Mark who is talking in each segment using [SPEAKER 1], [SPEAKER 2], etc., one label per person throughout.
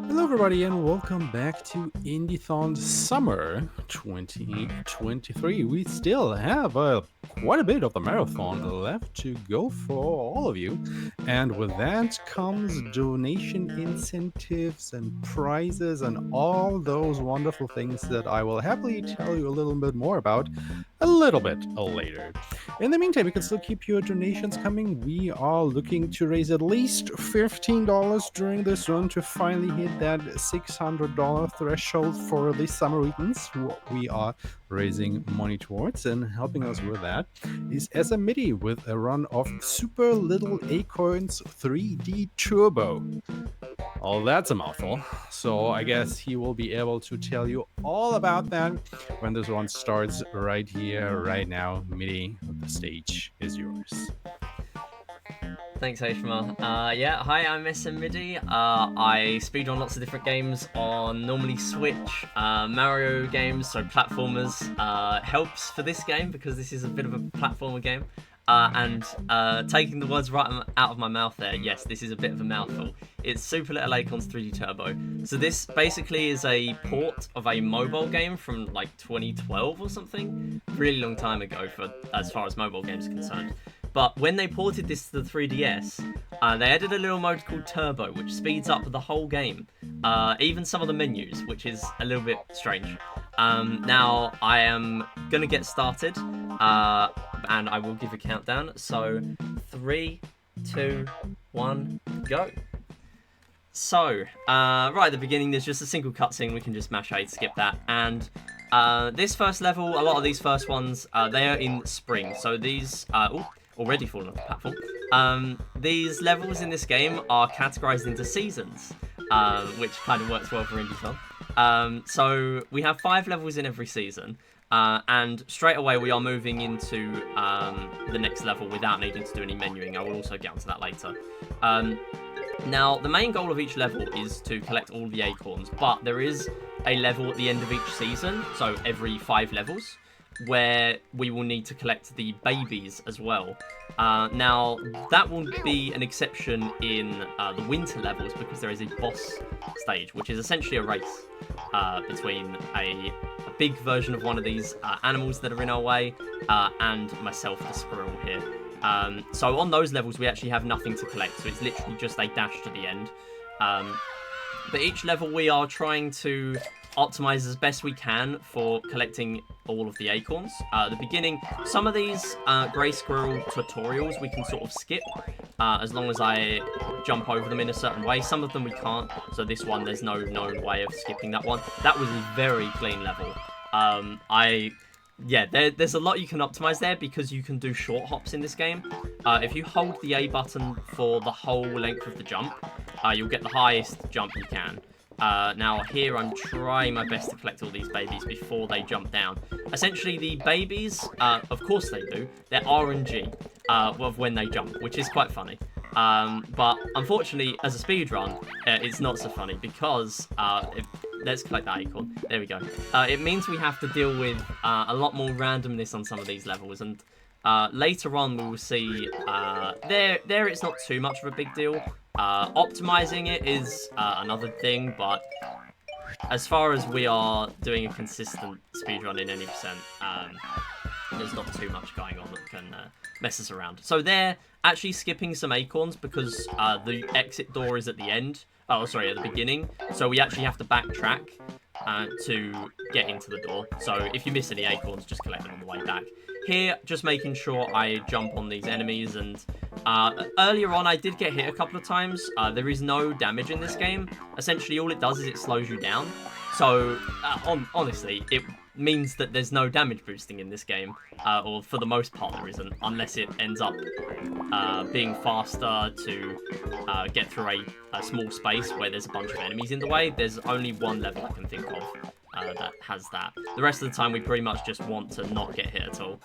[SPEAKER 1] Hello, everybody, and welcome back to Indiethon Summer 2023. We still have quite a bit of the marathon left to go for all of you, and with that comes donation incentives and prizes and all those wonderful things that I will happily tell you a little bit more about a little bit later. In the meantime, you can still keep your donations coming. We are looking to raise at least $15 during this run to finally hit that $600 threshold for the summer weekends. What we are raising money towards and helping us with that is SMMidi with a run of Super Little Acorns 3D Turbo. Oh, that's a mouthful. So I guess he will be able to tell you all about that when this one starts right here, right now. Midi, the stage is yours.
[SPEAKER 2] Thanks, Hashma. Yeah, hi, I'm SMMidi. I speedrun lots of different games on normally Switch, Mario games, so platformers. Helps for this game because this is a bit of a platformer game. And taking the words right out of my mouth there, yes, this is a bit of a mouthful. It's Super Little Acorns 3D Turbo. So this basically is a port of a mobile game from like 2012 or something. Really long time ago for as far as mobile games are concerned. But when they ported this to the 3DS, they added a little mode called Turbo, which speeds up the whole game, even some of the menus, which is a little bit strange. Now, I am going to get started, and I will give a countdown. So, 3, 2, 1, go. So, right at the beginning, there's just a single cutscene. We can just mash A to skip that. And this first level, a lot of these first ones, they are in spring. So these... already fallen off the platform. These levels in this game are categorized into seasons, which kind of works well for Indiethon. So we have 5 levels in every season, and straight away we are moving into the next level without needing to do any menuing. I will also get onto that later. Now, the main goal of each level is to collect all the acorns, but there is a level at the end of each season, so every 5 levels, where we will need to collect the babies as well. Now, that will be an exception in the winter levels because there is a boss stage, which is essentially a race between a big version of one of these animals that are in our way and myself, the squirrel here. So on those levels, we actually have nothing to collect, so it's literally just a dash to the end. But each level, we are trying to optimize as best we can for collecting all of the acorns. At the beginning, some of these grey squirrel tutorials we can sort of skip as long as I jump over them in a certain way. Some of them we can't, so this one, there's no known way of skipping that one. That was a very clean level. There's a lot you can optimize there because you can do short hops in this game. If you hold the A button for the whole length of the jump, you'll get the highest jump you can. Now here I'm trying my best to collect all these babies before they jump down. Essentially the babies, of course they do, they're RNG of when they jump, which is quite funny. But unfortunately as a speedrun, it's not so funny because let's collect that acorn. There we go. It means we have to deal with a lot more randomness on some of these levels, and later on we will see there it's not too much of a big deal. Optimizing it is another thing, but as far as we are doing a consistent speedrun in any percent, there's not too much going on that can mess us around. So they're actually skipping some acorns because the exit door is at the end. Oh, sorry, at the beginning. So we actually have to backtrack to get into the door. So if you miss any acorns, just collect them on the way back. Here, just making sure I jump on these enemies, and earlier on I did get hit a couple of times. There is no damage in this game. Essentially all it does is it slows you down. So honestly, it means that there's no damage boosting in this game, or for the most part there isn't, unless it ends up being faster to get through a small space where there's a bunch of enemies in the way. There's only one level I can think of that has that. The rest of the time we pretty much just want to not get hit at all.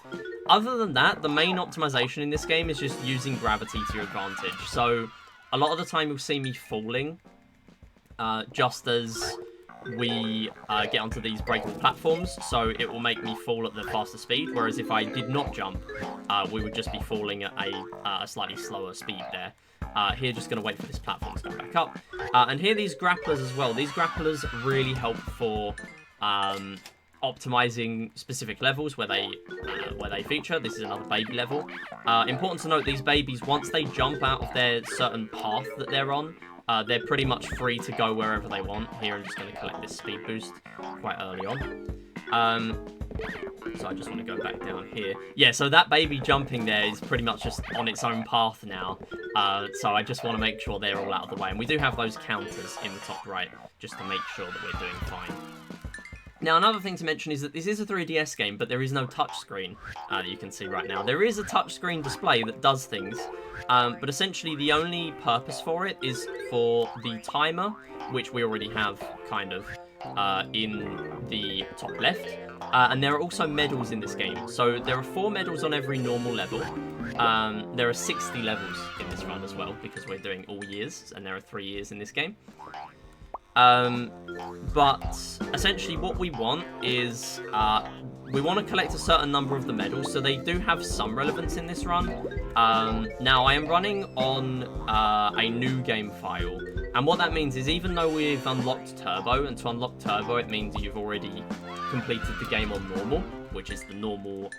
[SPEAKER 2] Other than that, the main optimization in this game is just using gravity to your advantage. So a lot of the time you'll see me falling just as we get onto these breakable platforms, so it will make me fall at the faster speed, whereas if I did not jump, we would just be falling at a slightly slower speed there. Here, just going to wait for this platform to go back up. And here, these grapplers as well. These grapplers really help for optimizing specific levels where they feature. This is another baby level. Important to note, these babies, once they jump out of their certain path that they're on, they're pretty much free to go wherever they want. Here, I'm just going to collect this speed boost quite early on. So I just want to go back down here. Yeah, so that baby jumping there is pretty much just on its own path now. So I just want to make sure they're all out of the way. And we do have those counters in the top right, just to make sure that we're doing fine. Now, another thing to mention is that this is a 3DS game, but there is no touchscreen that you can see right now. There is a touchscreen display that does things, but essentially the only purpose for it is for the timer, which we already have kind of in the top left. And there are also medals in this game. So there are 4 medals on every normal level. There are 60 levels in this run as well, because we're doing all years, and there are 3 years in this game. But essentially what we want is we want to collect a certain number of the medals, so they do have some relevance in this run. Now I am running on a new game file, and what that means is even though we've unlocked Turbo, and to unlock Turbo it means you've already completed the game on normal, which is the normal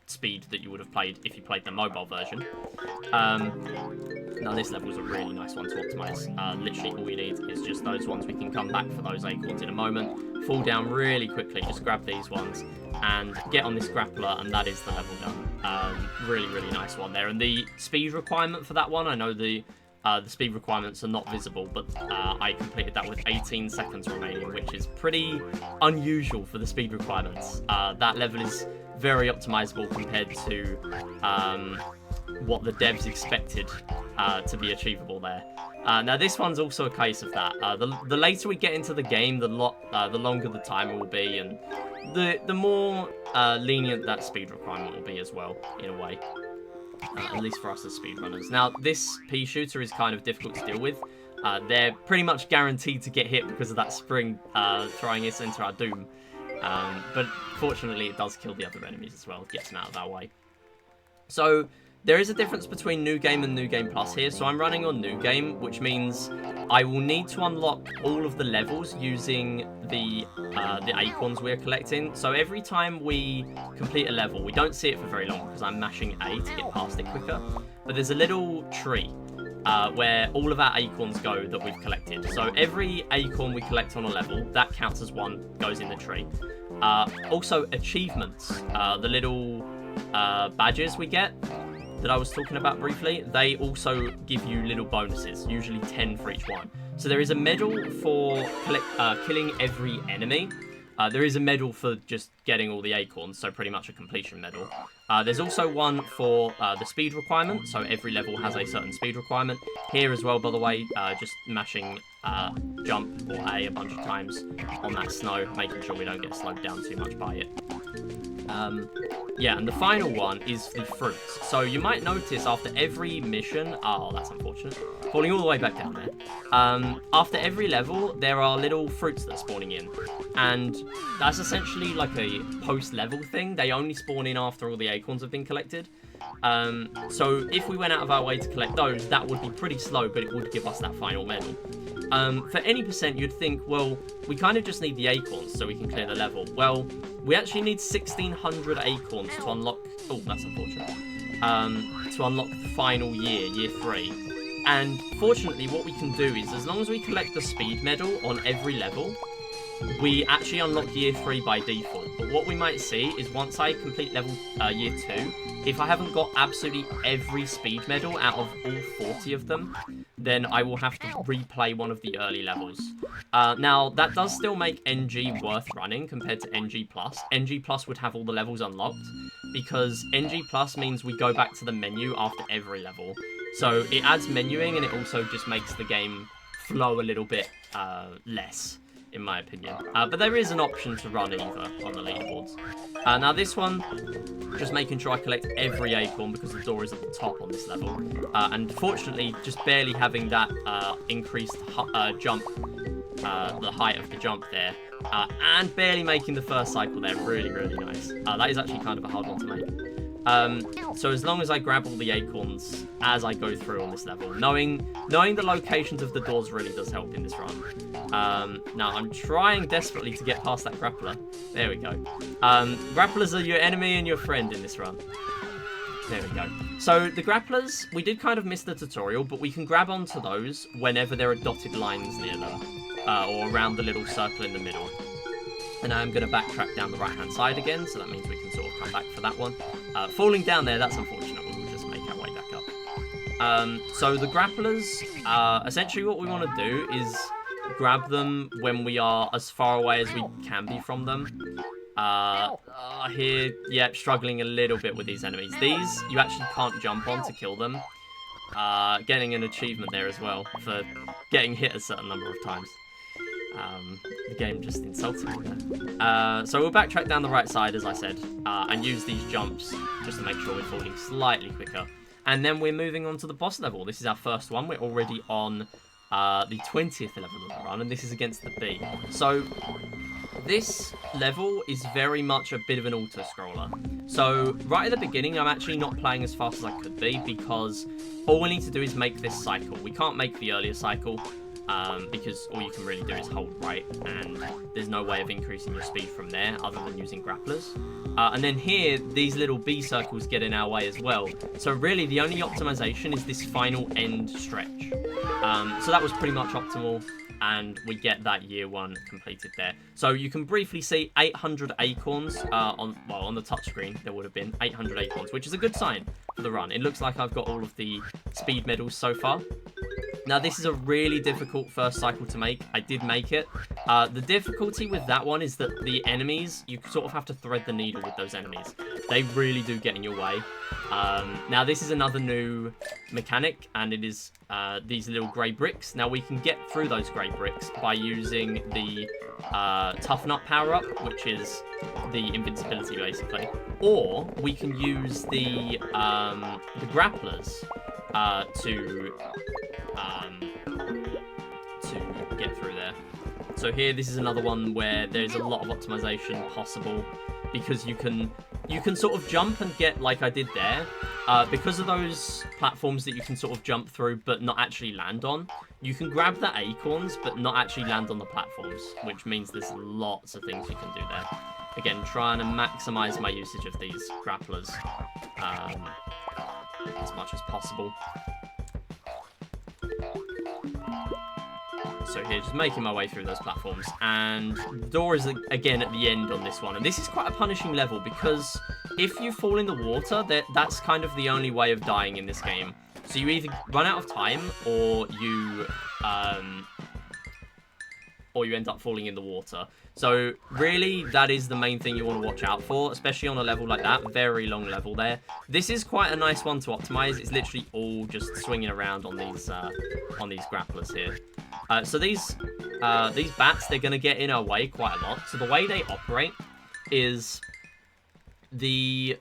[SPEAKER 2] speed that you would have played if you played the mobile version. Now this level is a really nice one to optimize. Literally all you need is just those ones. We can come back for those acorns in a moment. Fall down really quickly, just grab these ones and get on this grappler, and that is the level done. Really nice one there. And the speed requirement for that one, I know the speed requirements are not visible, but I completed that with 18 seconds remaining, which is pretty unusual for the speed requirements. That level is very optimizable compared to what the devs expected to be achievable there. Now this one's also a case of that. The later we get into the game, the longer the timer will be, and the more lenient that speed requirement will be as well, in a way. At least for us as speedrunners. Now, this pea shooter is kind of difficult to deal with. They're pretty much guaranteed to get hit because of that spring throwing us into our doom. But fortunately, it does kill the other enemies as well. It gets them out of our way. So, there is a difference between New Game and New Game Plus here. So I'm running on New Game, which means I will need to unlock all of the levels using the acorns we're collecting. So every time we complete a level, we don't see it for very long because I'm mashing A to get past it quicker. But there's a little tree where all of our acorns go that we've collected. So every acorn we collect on a level, that counts as one, goes in the tree. Also, achievements, the little badges we get that I was talking about briefly, they also give you little bonuses, usually 10 for each one. So there is a medal for killing every enemy. There is a medal for just getting all the acorns, so pretty much a completion medal. There's also one for the speed requirement, so every level has a certain speed requirement. Here as well, by the way, just mashing jump or A bunch of times on that snow, making sure we don't get slowed down too much by it. Yeah, and the final one is the fruits. So you might notice after every mission... Oh, that's unfortunate. Falling all the way back down there. After every level, there are little fruits that are spawning in. And that's essentially like a post-level thing. They only spawn in after all the acorns have been collected. So if we went out of our way to collect those, that would be pretty slow, but it would give us that final medal. For any percent, you'd think, well, we kind of just need the acorns so we can clear the level. Well, we actually need 1,600 acorns to unlock... Oh, that's unfortunate. To unlock the final year, year 3. And fortunately, what we can do is, as long as we collect the speed medal on every level, we actually unlock year 3 by default. But what we might see is once I complete level year 2, if I haven't got absolutely every speed medal out of all 40 of them, then I will have to replay one of the early levels. Now, that does still make NG worth running compared to NG+. NG+ would have all the levels unlocked, because NG+ means we go back to the menu after every level. So it adds menuing, and it also just makes the game flow a little bit less, in my opinion. But there is an option to run either on the leaderboards. Now this one, just making sure I collect every acorn because the door is at the top on this level. And fortunately, just barely having that increased jump the height of the jump there. And barely making the first cycle there. Really, really nice. That is actually kind of a hard one to make. So as long as I grab all the acorns as I go through on this level, knowing the locations of the doors really does help in this run. Now I'm trying desperately to get past that grappler. There we go. Grapplers are your enemy and your friend in this run. There we go. So the grapplers, we did kind of miss the tutorial, but we can grab onto those whenever there are dotted lines near them, or around the little circle in the middle. And now I'm going to backtrack down the right-hand side again, so that means we can sort of come back for that one. Falling down there, that's unfortunate, but we'll just make our way back up. So the grapplers, essentially what we want to do is grab them when we are as far away as we can be from them. Here, yep, struggling a little bit with these enemies. These, you actually can't jump on to kill them. Getting an achievement there as well for getting hit a certain number of times. The game just insulted me there. So we'll backtrack down the right side, as I said, and use these jumps just to make sure we're falling slightly quicker. And then we're moving on to the boss level. This is our first one. We're already on the 20th level of the run, and this is against the bee. So this level is very much a bit of an auto-scroller. So right at the beginning, I'm actually not playing as fast as I could be because all we need to do is make this cycle. We can't make the earlier cycle because all you can really do is hold right, and there's no way of increasing your speed from there other than using grapplers. And then here, these little bee circles get in our way as well. So really, the only optimization is this final end stretch. So that was pretty much optimal, and we get that year one completed there. So you can briefly see 800 acorns on the touchscreen. There would have been 800 acorns, which is a good sign for the run. It looks like I've got all of the speed medals so far. Now, this is a really difficult first cycle to make. I did make it. The difficulty with that one is that the enemies, you sort of have to thread the needle with those enemies. They really do get in your way. Now, this is another new mechanic, and it is these little grey bricks. Now, we can get through those grey bricks by using the Toughen Up power-up, which is the invincibility, basically. Or we can use the grapplers to get through there. So here, this is another one where there's a lot of optimization possible because you can sort of jump and get, like I did there, because of those platforms that you can sort of jump through but not actually land on. You can grab the acorns but not actually land on the platforms, which means there's lots of things you can do there. Again, trying to maximize my usage of these grapplers as much as possible. So here, just making my way through those platforms, and the door is again at the end on this one, and this is quite a punishing level because if you fall in the water, that's kind of the only way of dying in this game. So you either run out of time or you end up falling in the water. So really, that is the main thing you want to watch out for, especially on a level like that. Very long level there. This is quite a nice one to optimize. It's literally all just swinging around on these grapplers here. So these bats, they're going to get in our way quite a lot. So the way they operate is the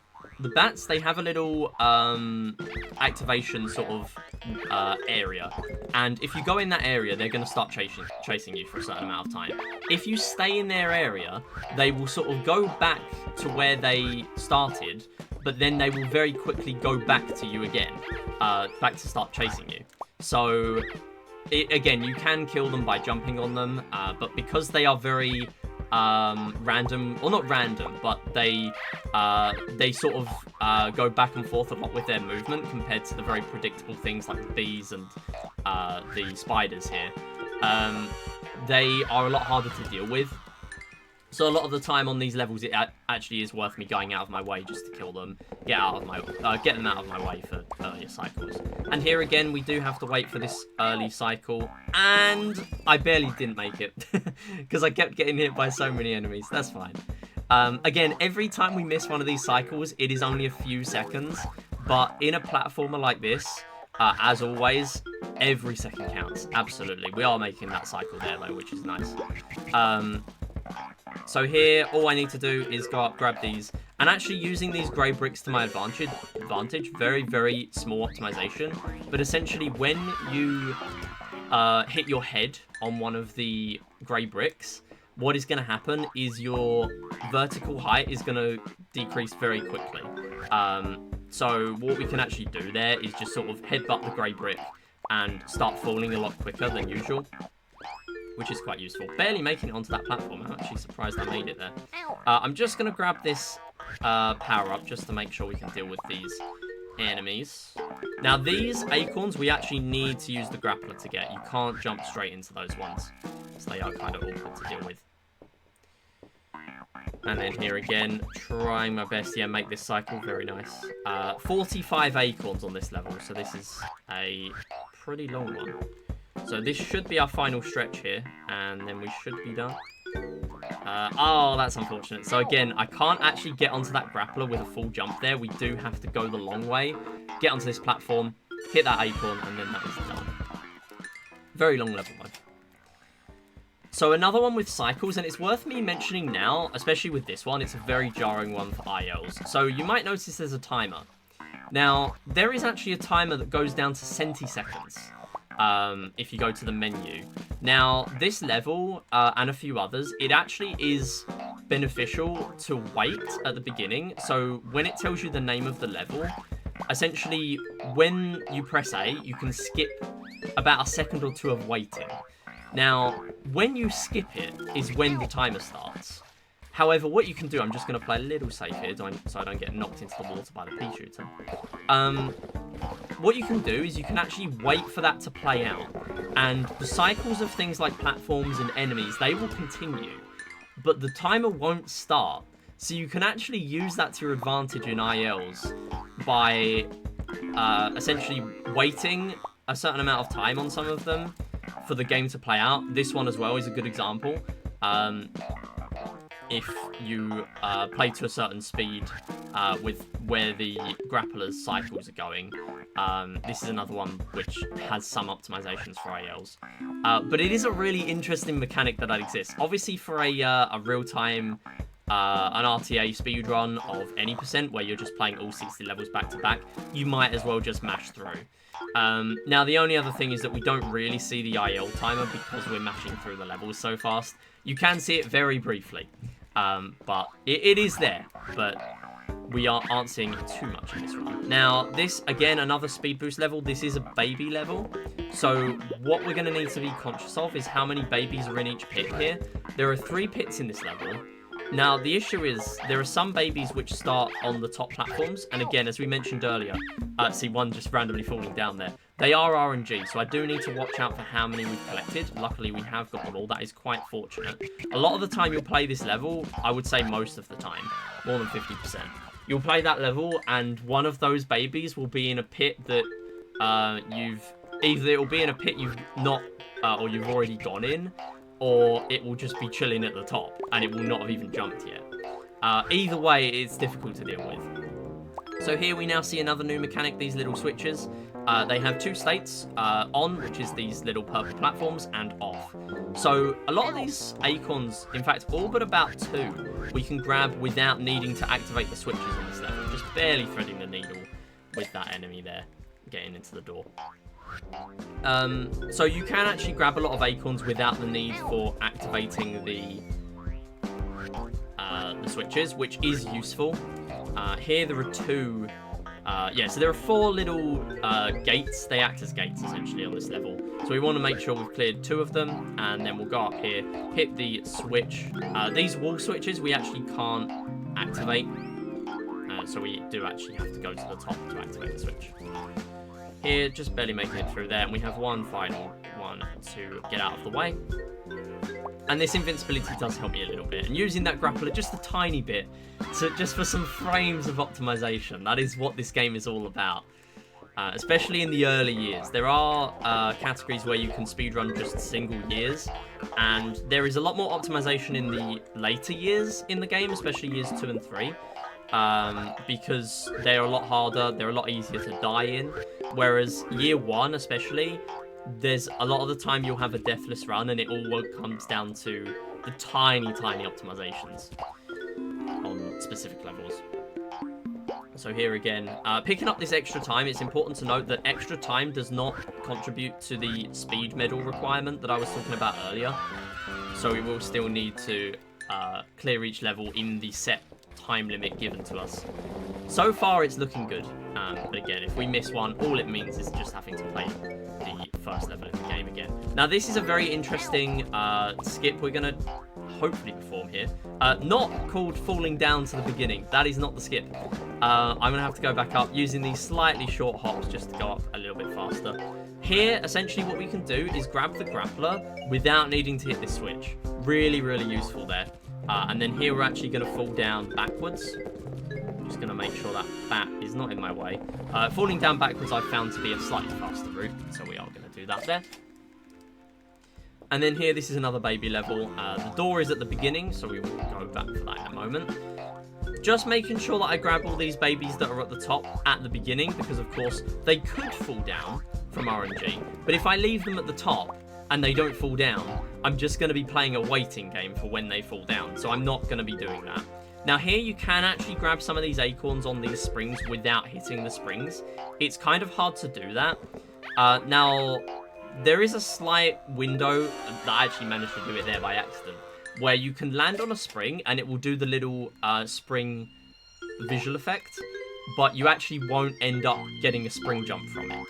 [SPEAKER 2] bats, they have a little activation sort of area, and if you go in that area, they're going to start chasing you for a certain amount of time. If you stay in their area, they will sort of go back to where they started, but then they will very quickly go back to you again, back to start chasing you. So again, you can kill them by jumping on them, but because they are very random, or not random, but they sort of go back and forth a lot with their movement compared to the very predictable things like the bees and the spiders here. They are a lot harder to deal with. So a lot of the time on these levels, it actually is worth me going out of my way just to kill them, get them out of my way for earlier cycles. And here again, we do have to wait for this early cycle, and I barely didn't make it because I kept getting hit by so many enemies. That's fine. Again, every time we miss one of these cycles, it is only a few seconds, but in a platformer like this, as always, every second counts. Absolutely. We are making that cycle there though, which is nice. So here, all I need to do is go up, grab these, and actually using these grey bricks to my advantage, very, very small optimization, but essentially when you hit your head on one of the grey bricks, what is going to happen is your vertical height is going to decrease very quickly. So what we can actually do there is just sort of headbutt the grey brick and start falling a lot quicker than usual, which is quite useful. Barely making it onto that platform. I'm actually surprised I made it there. I'm just going to grab this power-up just to make sure we can deal with these enemies. Now, these acorns, we actually need to use the grappler to get. You can't jump straight into those ones, so they are kind of awkward to deal with. And then here again, trying my best, yeah, make this cycle very nice. 45 acorns on this level, so this is a pretty long one. So this should be our final stretch here, and then we should be done. Oh, that's unfortunate. So again, I can't actually get onto that grappler with a full jump there. We do have to go the long way, get onto this platform, hit that acorn, and then that is done. Very long level, though. So another one with cycles, and it's worth me mentioning now, especially with this one, it's a very jarring one for ILs. So you might notice there's a timer. Now, there is actually a timer that goes down to centiseconds. If you go to the menu. Now, this level, and a few others, it actually is beneficial to wait at the beginning. So when it tells you the name of the level, essentially, when you press A, you can skip about a second or two of waiting. Now, when you skip it is when the timer starts. However, what you can do, I'm just going to play a little safe here so I don't get knocked into the water by the pea shooter. What you can do is you can actually wait for that to play out. And the cycles of things like platforms and enemies, they will continue. But the timer won't start. So you can actually use that to your advantage in ILs by essentially waiting a certain amount of time on some of them for the game to play out. This one as well is a good example. If you play to a certain speed with where the grappler's cycles are going. This is another one which has some optimizations for ILs. But it is a really interesting mechanic that exists. Obviously for a real-time, an RTA speedrun of any percent where you're just playing all 60 levels back to back, you might as well just mash through. Now, the only other thing is that we don't really see the IL timer because we're mashing through the levels so fast. You can see it very briefly, but it is there, but we aren't seeing it too much in this run. Now, this, again, another speed boost level. This is a baby level, so what we're going to need to be conscious of is how many babies are in each pit here. There are 3 pits in this level. Now, the issue is there are some babies which start on the top platforms, and again, as we mentioned earlier, see one just randomly falling down there. They are RNG, so I do need to watch out for how many we've collected. Luckily, we have got them all. That is quite fortunate. A lot of the time you'll play this level, I would say most of the time, more than 50%. You'll play that level, and one of those babies will be in a pit that either it will be in a pit you've not, or you've already gone in, or it will just be chilling at the top, and it will not have even jumped yet. Either way, it's difficult to deal with. So here we now see another new mechanic, these little switches. They have 2 states, on, which is these little purple platforms, and off. So a lot of these acorns, in fact, all but about 2, we can grab without needing to activate the switches on this level, just barely threading the needle with that enemy there, getting into the door. So you can actually grab a lot of acorns without the need for activating the switches, which is useful. Here there are 2, so there are 4 little gates. They act as gates essentially on this level. So we want to make sure we've cleared 2 of them, and then we'll go up here, hit the switch. These wall switches we actually can't activate, so we do actually have to go to the top to activate the switch. Here, just barely making it through there, and we have one final one to get out of the way. And this invincibility does help me a little bit, and using that grappler just a tiny bit, just for some frames of optimization. That is what this game is all about, especially in the early years. There are categories where you can speedrun just single years, and there is a lot more optimization in the later years in the game, especially years 2 and 3. Because they're a lot harder, they're a lot easier to die in, whereas year 1 especially, there's a lot of the time you'll have a deathless run, and it all comes down to the tiny optimizations on specific levels. So here again, picking up this extra time, it's important to note that extra time does not contribute to the speed medal requirement that I was talking about earlier. so we will still need to clear each level in the set time limit given to us. So far, it's looking good. But again, if we miss one, all it means is just having to play the first level of the game again. Now, this is a very interesting skip we're going to hopefully perform here. Not called falling down to the beginning. That is not the skip. I'm going to have to go back up using these slightly short hops just to go up a little bit faster. Here, essentially what we can do is grab the grappler without needing to hit this switch. Really, really useful there. And then here we're actually going to fall down backwards. Just going to make sure that that is not in my way. Falling down backwards I've found to be a slightly faster route, so we are going to do that there. And then here, this is another baby level. The door is at the beginning, so we will go back for that in a moment. Just making sure that I grab all these babies that are at the top at the beginning, because of course they could fall down from RNG. But if I leave them at the top and they don't fall down, I'm just going to be playing a waiting game for when they fall down. So I'm not going to be doing that. Now here you can actually grab some of these acorns on these springs without hitting the springs. It's kind of hard to do that. Now, there is a slight window that I actually managed to do it there by accident, where you can land on a spring and it will do the little spring visual effect, but you actually won't end up getting a spring jump from it.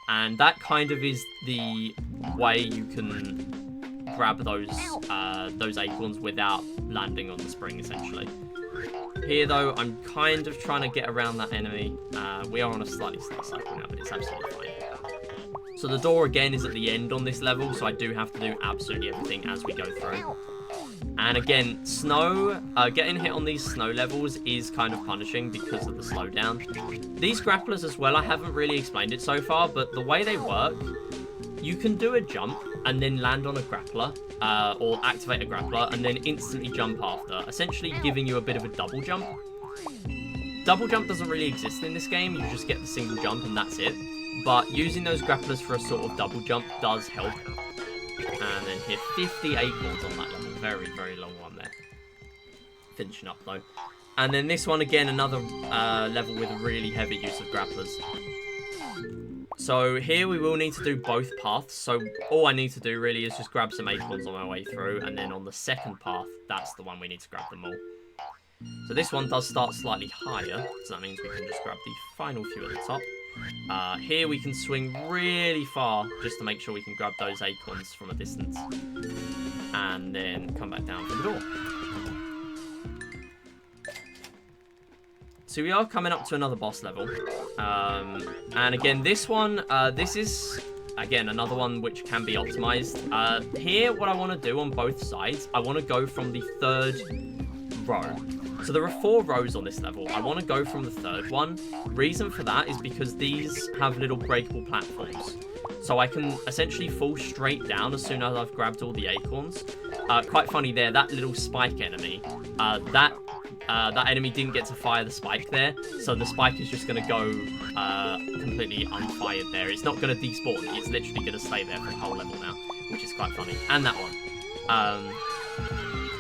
[SPEAKER 2] And that kind of is the way you can grab those acorns without landing on the spring, essentially. Here, though, I'm kind of trying to get around that enemy. We are on a slightly slow cycle now, but it's absolutely fine. So the door, again, is at the end on this level, so I do have to do absolutely everything as we go through. And again, snow, getting hit on these snow levels is kind of punishing because of the slowdown. These grapplers as well, I haven't really explained it so far, but the way they work, you can do a jump and then land on a grappler, or activate a grappler, and then instantly jump after, essentially giving you a bit of a double jump. Double jump doesn't really exist in this game, you just get the single jump and that's it. But using those grapplers for a sort of double jump does help. And then hit 50 acorns on that level. Very, very long one there. Finishing up though. And then this one again, another level with a really heavy use of grapplers. So here we will need to do both paths. So all I need to do really is just grab some acorns on my way through. And then on the second path, that's the one we need to grab them all. So this one does start slightly higher. So that means we can just grab the final few at the top. Here we can swing really far just to make sure we can grab those acorns from a distance. And then come back down for the door. So we are coming up to another boss level. And again, this one, this is, again, another one which can be optimized. Here, what I want to do on both sides, I want to go from the third row. So there are 4 rows on this level. I want to go from the third one. Reason for that is because these have little breakable platforms. So I can essentially fall straight down as soon as I've grabbed all the acorns. Quite funny there, that little spike enemy, that enemy didn't get to fire the spike there. So the spike is just going to go completely unfired there. It's not going to despawn. It's literally going to stay there for the whole level now, which is quite funny. And that one.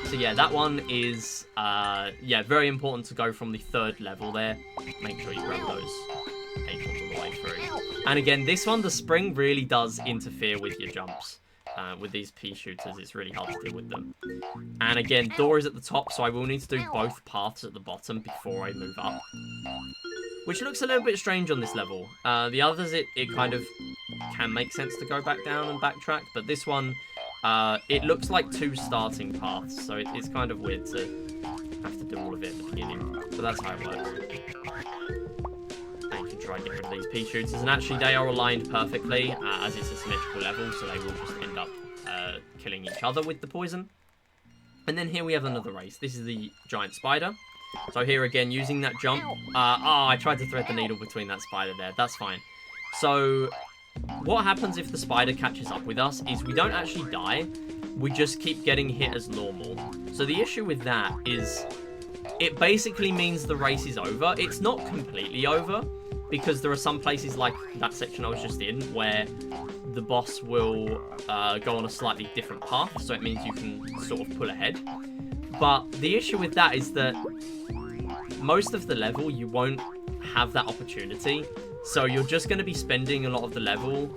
[SPEAKER 2] So yeah, that one is, yeah, very important to go from the third level there. Make sure you grab those acorns on the way through. And again, this one, the spring really does interfere with your jumps. With these pea shooters, it's really hard to deal with them. And again, door is at the top, so I will need to do both paths at the bottom before I move up. Which looks a little bit strange on this level. The others, it kind of can make sense to go back down and backtrack, but this one, it looks like 2 starting paths, so it's kind of weird to have to do all of it at the beginning. But that's how it works. And you can try and get rid of these pea shooters, and actually they are aligned perfectly, as it's a symmetrical level, so they will just end up killing each other with the poison. And then here we have another race. This is the giant spider. So here again, using that jump. I tried to thread the needle between that spider there. That's fine. So what happens if the spider catches up with us is we don't actually die. We just keep getting hit as normal. So the issue with that is it basically means the race is over. It's not completely over because there are some places like that section I was just in where the boss will go on a slightly different path. So it means you can sort of pull ahead. But the issue with that is that most of the level you won't have that opportunity So you're just going to be spending a lot of the level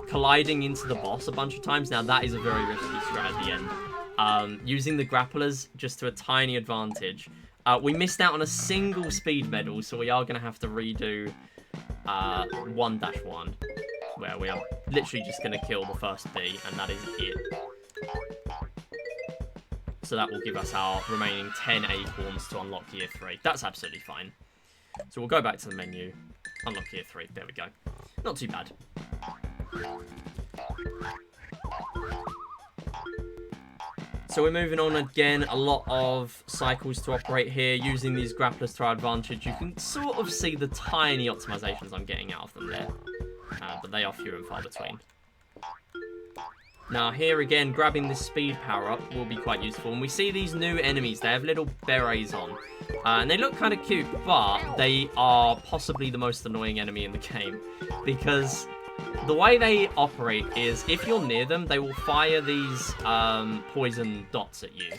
[SPEAKER 2] colliding into the boss a bunch of times. Now, that is a very risky strat at the end. Using the grapplers just to a tiny advantage. We missed out on a single speed medal, so we are going to have to redo 1-1, where we are literally just going to kill the first bee, and that is it. So that will give us our remaining 10 acorns to unlock year 3. That's absolutely fine. So we'll go back to the menu, unlock year 3. There we go. Not too bad. So we're moving on again. A lot of cycles to operate here. Using these grapplers to our advantage. You can sort of see the tiny optimizations I'm getting out of them there. But they are few and far between. Now here again, grabbing this speed power up will be quite useful. And we see these new enemies. They have little berets on. And they look kind of cute, but they are possibly the most annoying enemy in the game. Because the way they operate is, if you're near them, they will fire these poison dots at you.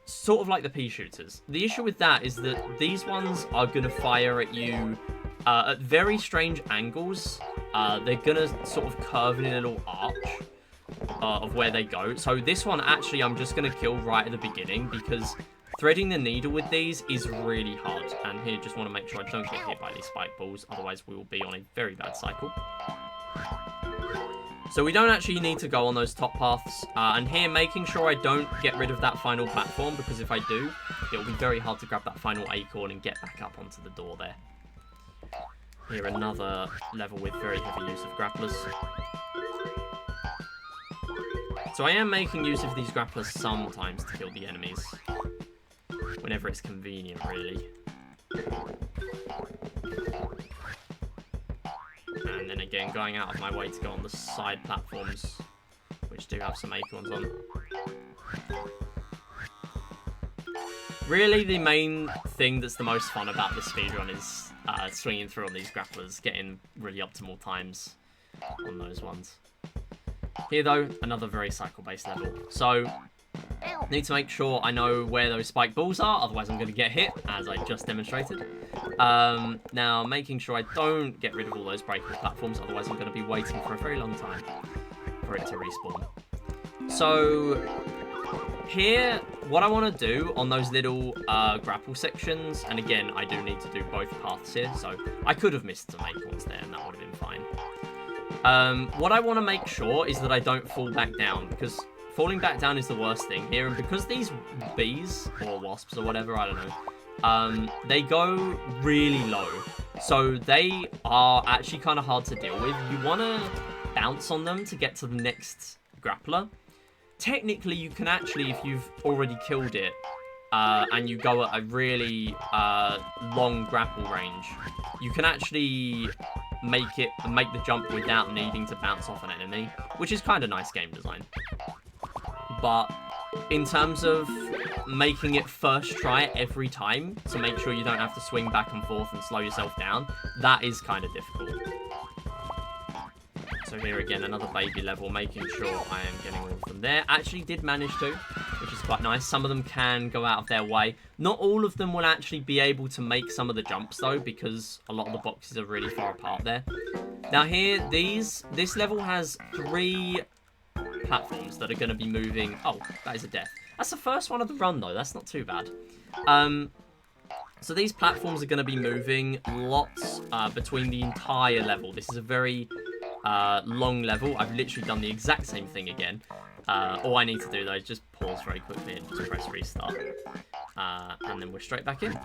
[SPEAKER 2] Sort of like the pea shooters. The issue with that is that these ones are going to fire at you at very strange angles. They're going to sort of curve in a little arch of where they go. So this one, actually, I'm just going to kill right at the beginning, because threading the needle with these is really hard. And here, just want to make sure I don't get hit by these spike balls, otherwise we will be on a very bad cycle. So we don't actually need to go on those top paths. And here, making sure I don't get rid of that final platform, because if I do, it will be very hard to grab that final acorn and get back up onto the door there. Here, another level with very heavy use of grapplers. So I am making use of these grapplers sometimes to kill the enemies. Whenever it's convenient, really. And then again, going out of my way to go on the side platforms, which do have some acorns on. Really, the main thing that's the most fun about this speedrun is swinging through on these grapplers, getting really optimal times on those ones. Here, though, another very cycle-based level. So, need to make sure I know where those spike balls are, otherwise I'm going to get hit, as I just demonstrated. Now, making sure I don't get rid of all those breakable platforms, otherwise I'm going to be waiting for a very long time for it to respawn. So, here, what I want to do on those little grapple sections, and again, I do need to do both paths here, so I could have missed some acorns there, and that would have been fine. What I want to make sure is that I don't fall back down, because falling back down is the worst thing here, and because these bees, or wasps, or whatever, I don't know, they go really low, so they are actually kind of hard to deal with. You want to bounce on them to get to the next grappler. Technically, you can actually, if you've already killed it, and you go at a really long grapple range, you can actually make the jump without needing to bounce off an enemy, which is kind of nice game design. But in terms of making it first try every time to make sure you don't have to swing back and forth and slow yourself down, that is kind of difficult. So here again, another baby level, making sure I am getting all of them there. Actually did manage to, which is quite nice. Some of them can go out of their way. Not all of them will actually be able to make some of the jumps though, because a lot of the boxes are really far apart there. Now here, this level has 3 platforms that are going to be moving. Oh, that is a death. That's the first one of the run though, that's not too bad. So these platforms are going to be moving lots between the entire level. This is a very long level. I've literally done the exact same thing again. All I need to do though is just pause very quickly and just press restart. And then we're straight back in.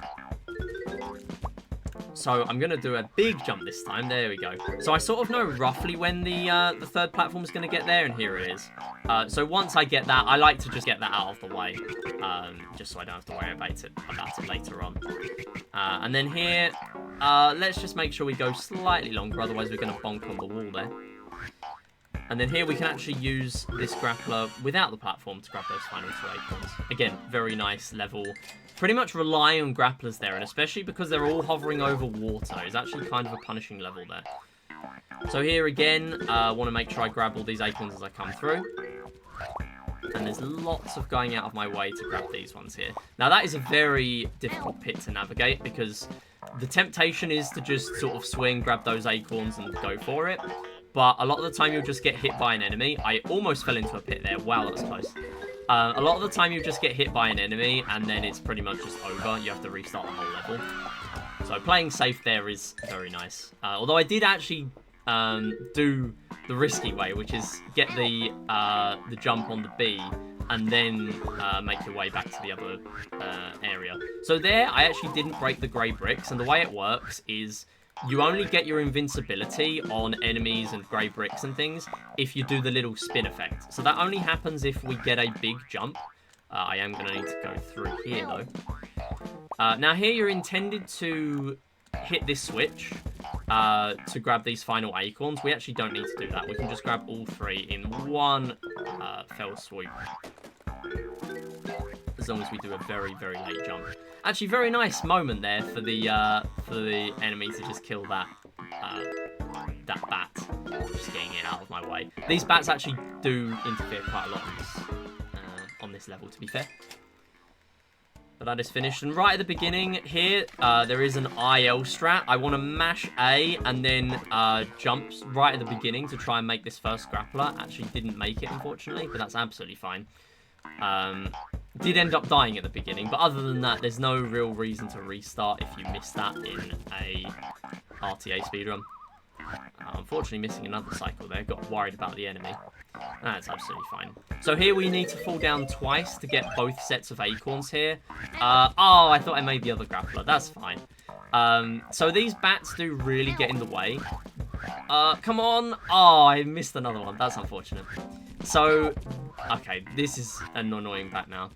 [SPEAKER 2] So I'm going to do a big jump this time. There we go. So I sort of know roughly when the 3rd platform is going to get there, and here it is. So once I get that, I like to just get that out of the way, just so I don't have to worry about it later on. And then here, let's just make sure we go slightly longer, otherwise we're going to bonk on the wall there. And then here we can actually use this grappler without the platform to grab those final 2 acorns. Again, very nice level. Pretty much rely on grapplers there, and especially because they're all hovering over water, it's actually kind of a punishing level there. So here again, I want to make sure I grab all these acorns as I come through. And there's lots of going out of my way to grab these ones here. Now that is a very difficult pit to navigate, because The temptation is to just sort of swing, grab those acorns, and go for it. But a lot of the time, you'll just get hit by an enemy. I almost fell into a pit there. Wow, that was close. A lot of the time, you just get hit by an enemy, and then it's pretty much just over. You have to restart the whole level. So playing safe there is very nice. Although I did actually do the risky way, which is get the jump on the B, and then make your way back to the other area. So there, I actually didn't break the grey bricks, and the way it works is you only get your invincibility on enemies and grey bricks and things if you do the little spin effect. So that only happens if we get a big jump. I am going to need to go through here, though. Now here you're intended to hit this switch to grab these final acorns. We actually don't need to do that. We can just grab all three in one fell swoop. As long as we do a very, very late jump. Actually, very nice moment there for the enemy to just kill that bat. Just getting it out of my way. These bats actually do interfere quite a lot on this level, to be fair. But that is finished. And right at the beginning here, there is an IL strat. I want to mash A and then jump right at the beginning to try and make this first grappler. Actually didn't make it, unfortunately, but that's absolutely fine. Did end up dying at the beginning, but other than that, there's no real reason to restart if you miss that in a RTA speedrun. Unfortunately, missing another cycle there. Got worried about the enemy. That's absolutely fine. So here we need to fall down twice to get both sets of acorns here. Oh, I thought I made the other grappler. That's fine. So these bats do really get in the way. Come on. Oh, I missed another one. That's unfortunate. So, okay, this is an annoying bat now.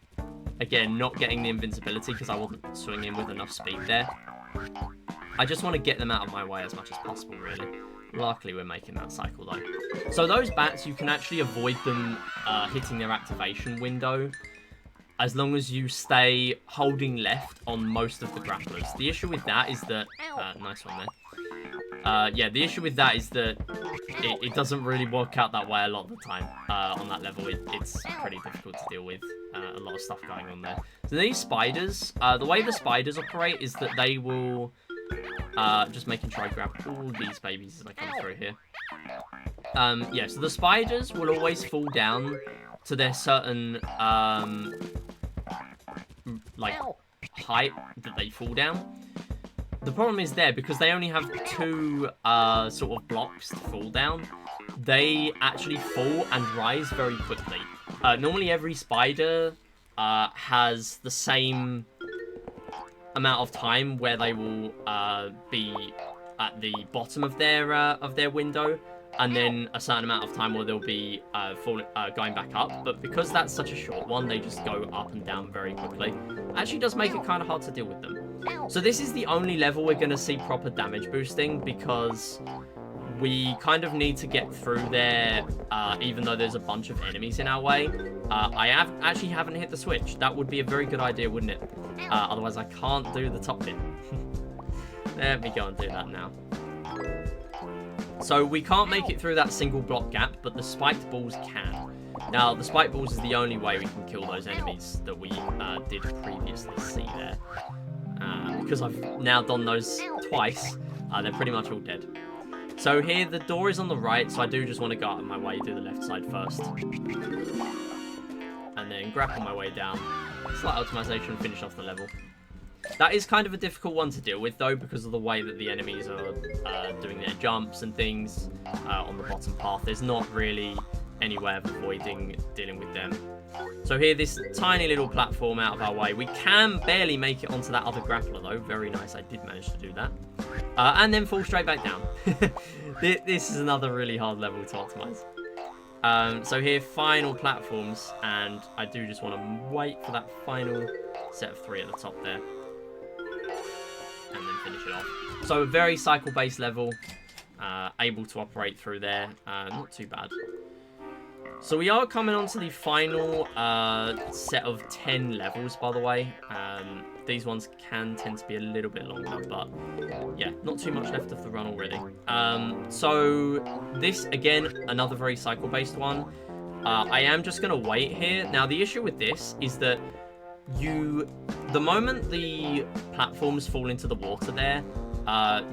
[SPEAKER 2] Again, not getting the invincibility because I wasn't swinging with enough speed there. I just want to get them out of my way as much as possible, really. Luckily, we're making that cycle, though. So those bats, you can actually avoid them hitting their activation window as long as you stay holding left on most of the grapplers. The issue with that is that... nice one there. Yeah, the issue with that is that it doesn't really work out that way a lot of the time. On that level, it's pretty difficult to deal with. A lot of stuff going on there. So these spiders, the way the spiders operate is that they will... just making sure I grab all these babies as I come through here. Yeah, so the spiders will always fall down to their certain, like, height that they fall down. The problem is there, because they only have two sort of blocks to fall down, they actually fall and rise very quickly. Normally every spider has the same amount of time where they will be at the bottom of their window, and then a certain amount of time where they'll be going back up. But because that's such a short one, they just go up and down very quickly. Actually does make it kind of hard to deal with them. So this is the only level we're going to see proper damage boosting, because we kind of need to get through there, even though there's a bunch of enemies in our way. I actually haven't hit the switch. That would be a very good idea, wouldn't it? Otherwise, I can't do the top bit. Let me go and do that now. So we can't make it through that single block gap, but the spiked balls can. Now, the spiked balls is the only way we can kill those enemies that we did previously see there. Because I've now done those twice, they're pretty much all dead. So here, the door is on the right, so I do just want to go out of my way, do the left side first. And then grapple my way down. Slight optimization, finish off the level. That is kind of a difficult one to deal with, though, because of the way that the enemies are doing their jumps and things on the bottom path. There's not really any way of avoiding dealing with them. So here, this tiny little platform out of our way. We can barely make it onto that other grappler, though. Very nice. I did manage to do that. And then fall straight back down. This is another really hard level to optimize. So here, final platforms. And I do just want to wait for that final set of 3 at the top there. And then finish it off. So a very cycle-based level. Able to operate through there. Not too bad. So we are coming on to the final set of 10 levels, by the way. These ones can tend to be a little bit longer, but yeah, not too much left of the run already. So this, again, another very cycle-based one. I am just going to wait here. Now, the issue with this is that you the moment the platforms fall into the water there,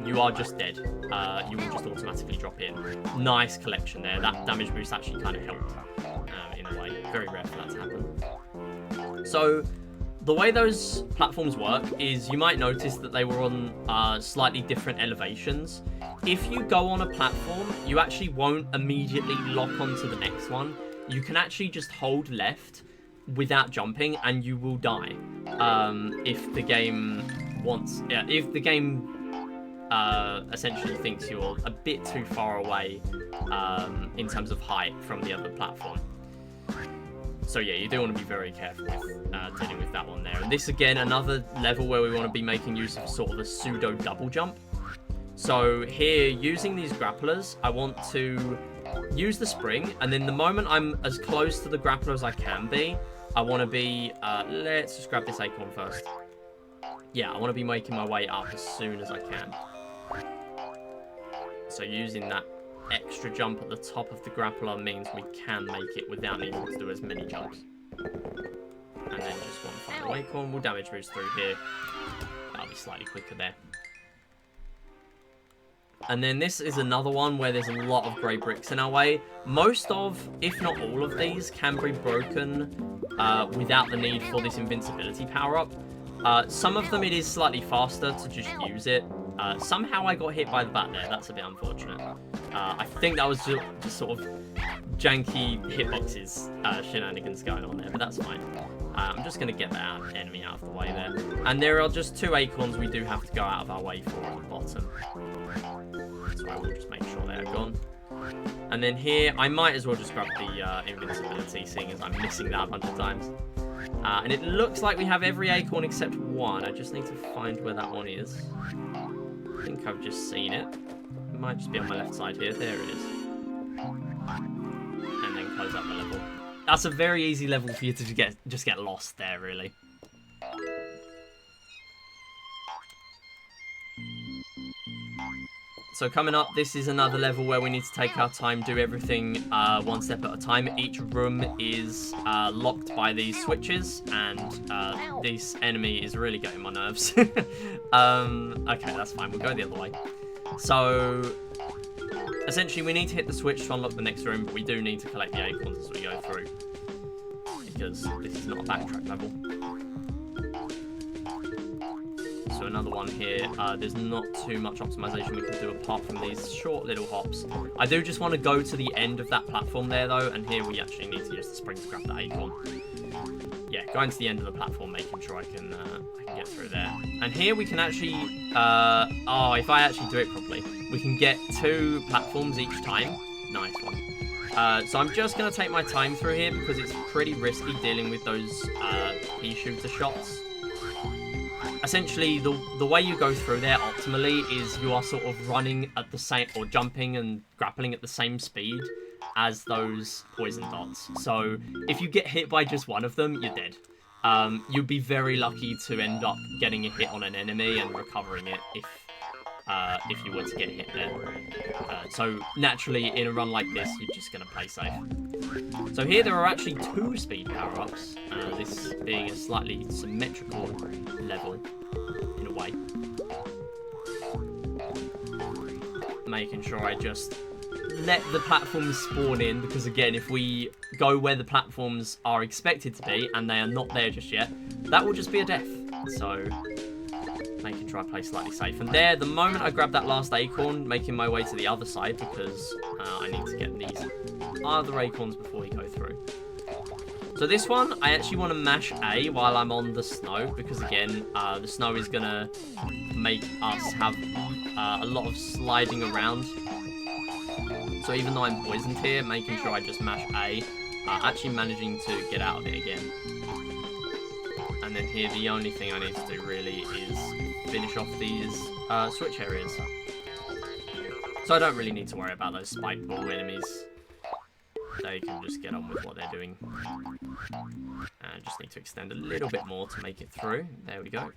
[SPEAKER 2] you are just dead. You will just automatically drop in. Nice collection there. That damage boost actually kind of helped in a way. Very rare for that to happen. So the way those platforms work is you might notice that they were on slightly different elevations. If you go on a platform, you actually won't immediately lock onto the next one. You can actually just hold left without jumping and you will die. If the game essentially thinks you're a bit too far away in terms of height from the other platform. So yeah, you do want to be very careful with dealing with that one there. And this, again, another level where we want to be making use of sort of a pseudo double jump. So here, using these grapplers, I want to use the spring, and then the moment I'm as close to the grappler as I can be, I want to be, let's just grab this acorn first. Yeah, I want to be making my way up as soon as I can. So using that extra jump at the top of the grappler means we can make it without needing to do as many jumps. And then just one final acorn. We'll damage boost through here. That'll be slightly quicker there. And then this is another one where there's a lot of grey bricks in our way. Most of, if not all of these, can be broken without the need for this invincibility power-up. Some of them it is slightly faster to just use it. Somehow I got hit by the bat there. That's a bit unfortunate. I think that was just sort of janky hitboxes shenanigans going on there, but that's fine. I'm just going to get that enemy out of the way there. And there are just 2 acorns we do have to go out of our way for at the bottom. So I will just make sure they are gone. And then here, I might as well just grab the invincibility, seeing as I'm missing that a bunch of times. And it looks like we have every acorn except one. I just need to find where that one is. I think I've just seen it. It might just be on my left side here. There it is. And then close up the level. That's a very easy level for you to just get lost there, really. So coming up, this is another level where we need to take our time, do everything one step at a time. Each room is locked by these switches, and this enemy is really getting my nerves. Okay, that's fine. We'll go the other way. So essentially, we need to hit the switch to unlock the next room, but we do need to collect the acorns as we go through, because this is not a backtrack level. So another one here. There's not too much optimization we can do apart from these short little hops. I do just want to go to the end of that platform there, though, and here we actually need to use the spring to grab the acorn. Yeah, going to the end of the platform, making sure I can get through there. And here we can actually, if I actually do it properly, we can get 2 platforms each time. Nice one. So I'm just going to take my time through here because it's pretty risky dealing with those pea shooter shots. Essentially, the way you go through there optimally is you are sort of running at the same, or jumping and grappling at the same speed as those poison dots. So if you get hit by just one of them, you're dead. You'd be very lucky to end up getting a hit on an enemy and recovering it if you were to get hit there. So naturally, in a run like this, you're just going to play safe. So here there are actually 2 speed power-ups, this being a slightly symmetrical level, in a way. Making sure I just let the platforms spawn in, because again, if we go where the platforms are expected to be, and they are not there just yet, that will just be a death. So making sure I play slightly safe. And there, the moment I grab that last acorn, making my way to the other side, because I need to get these other acorns before we go through. So this one, I actually want to mash A while I'm on the snow, because again, the snow is going to make us have a lot of sliding around. So even though I'm poisoned here, making sure I just mash A, actually managing to get out of it again. And then here, the only thing I need to do really is finish off these switch areas. So I don't really need to worry about those spike ball enemies. They can just get on with what they're doing. I just need to extend a little bit more to make it through. There we go.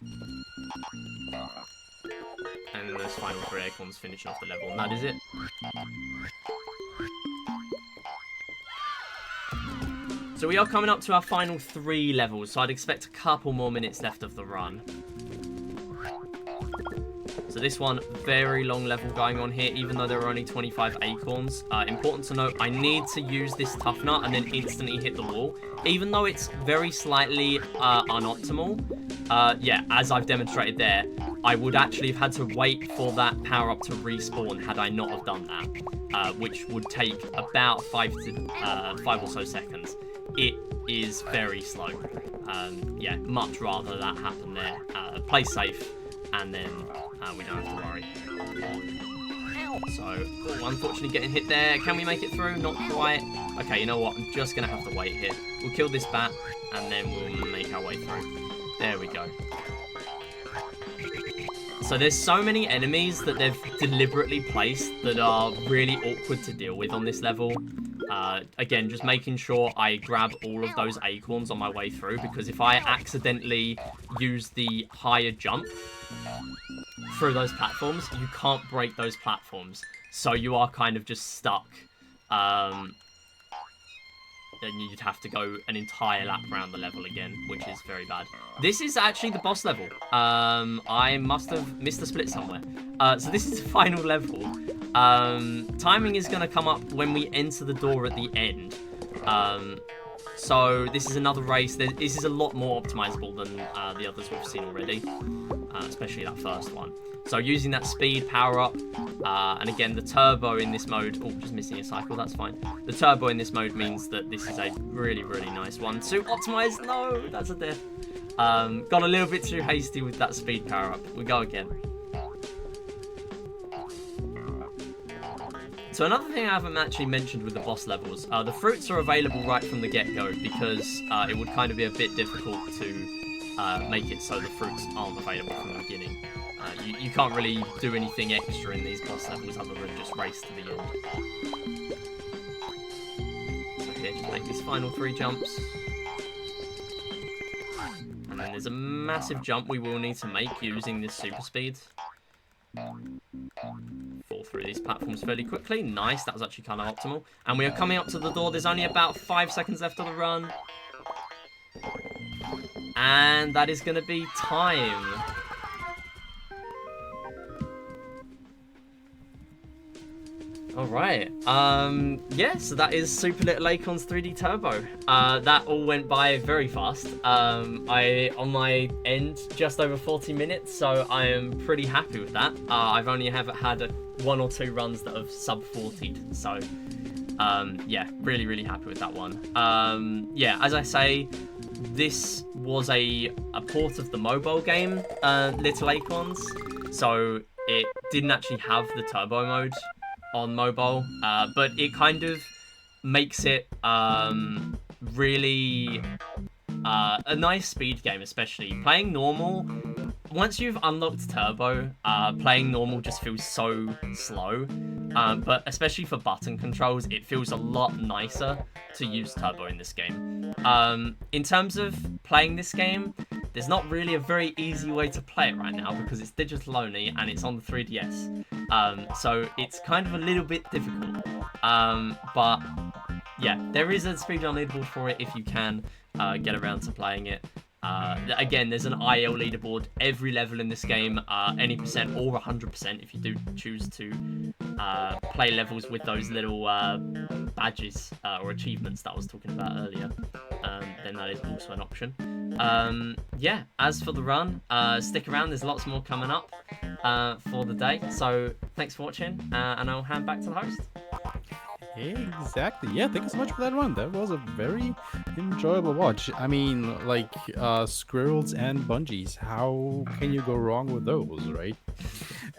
[SPEAKER 2] And then those final 3 acorns finishing off the level, and that is it. So we are coming up to our final 3 levels, so I'd expect a couple more minutes left of the run. So this one, very long level going on here, even though there are only 25 acorns. Important to note, I need to use this tough nut and then instantly hit the wall. Even though it's very slightly unoptimal, yeah, as I've demonstrated there, I would actually have had to wait for that power-up to respawn had I not have done that, which would take about 5 or so seconds. It is very slow. Yeah, much rather that happen there. Play safe, and then we don't have to worry. So, unfortunately getting hit there. Can we make it through? Not quite. Okay, you know what? I'm just going to have to wait here. We'll kill this bat, and then we'll make our way through. There we go. So there's so many enemies that they've deliberately placed that are really awkward to deal with on this level. Again, just making sure I grab all of those acorns on my way through, because if I accidentally use the higher jump through those platforms, you can't break those platforms. So you are kind of just stuck. Then you'd have to go an entire lap around the level again, which is very bad. This is actually the boss level. I must have missed a split somewhere. So this is the final level. Timing is going to come up when we enter the door at the end. So this is another race. This is a lot more optimizable than the others we've seen already, especially that first one. So using that speed power up, and again the turbo in this mode, oh, just missing a cycle, that's fine. The turbo in this mode means that this is a really, really nice one to optimize. No, that's a death. Got a little bit too hasty with that speed power up. We go again. So another thing I haven't actually mentioned with the boss levels, the fruits are available right from the get-go, because it would kind of be a bit difficult to make it so the fruits aren't available from the beginning. You can't really do anything extra in these boss levels other than just race to the end. So here, just make these final 3 jumps. And then there's a massive jump we will need to make using this super speed. Fall through these platforms fairly quickly. Nice, that was actually kind of optimal. And we are coming up to the door. There's only about 5 seconds left of the run. And that is going to be time. Alright, yeah, so that is Super Little Acorns 3D Turbo. That all went by very fast. On my end, just over 40 minutes, so I am pretty happy with that. I've only had 1 or 2 runs that have sub 40'd, so yeah, really, really happy with that one. Yeah, as I say, this was a port of the mobile game, Little Acorns, so it didn't actually have the turbo mode on mobile, but it kind of makes it really a nice speed game, especially playing normal. Once you've unlocked turbo, playing normal just feels so slow, but especially for button controls, it feels a lot nicer to use turbo in this game. In terms of playing this game, there's not really a very easy way to play it right now because it's digital only and it's on the 3DS. So it's kind of a little bit difficult. But yeah, there is a speedrun leaderboard for it if you can get around to playing it. Again, there's an IL leaderboard every level in this game, any percent or 100% if you do choose to play levels with those little badges or achievements that I was talking about earlier. Then that is also an option. Yeah, as for the run, stick around, there's lots more coming up for the day. So thanks for watching, and I'll hand back to the host.
[SPEAKER 1] Exactly. Yeah, thank you so much for that one. That was a very enjoyable watch. I mean, like, squirrels and bungees. How can you go wrong with those, right?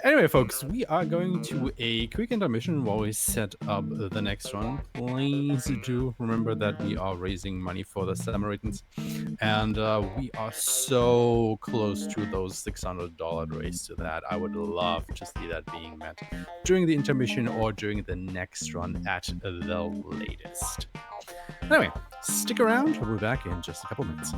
[SPEAKER 1] Anyway, folks, we are going to a quick intermission while we set up the next one. Please do remember that we are raising money for the Samaritans, and we are so close to those $600 raise to that. I would love to see that being met during the intermission or during the next run at the latest. Anyway, stick around. We'll be back in just a couple minutes.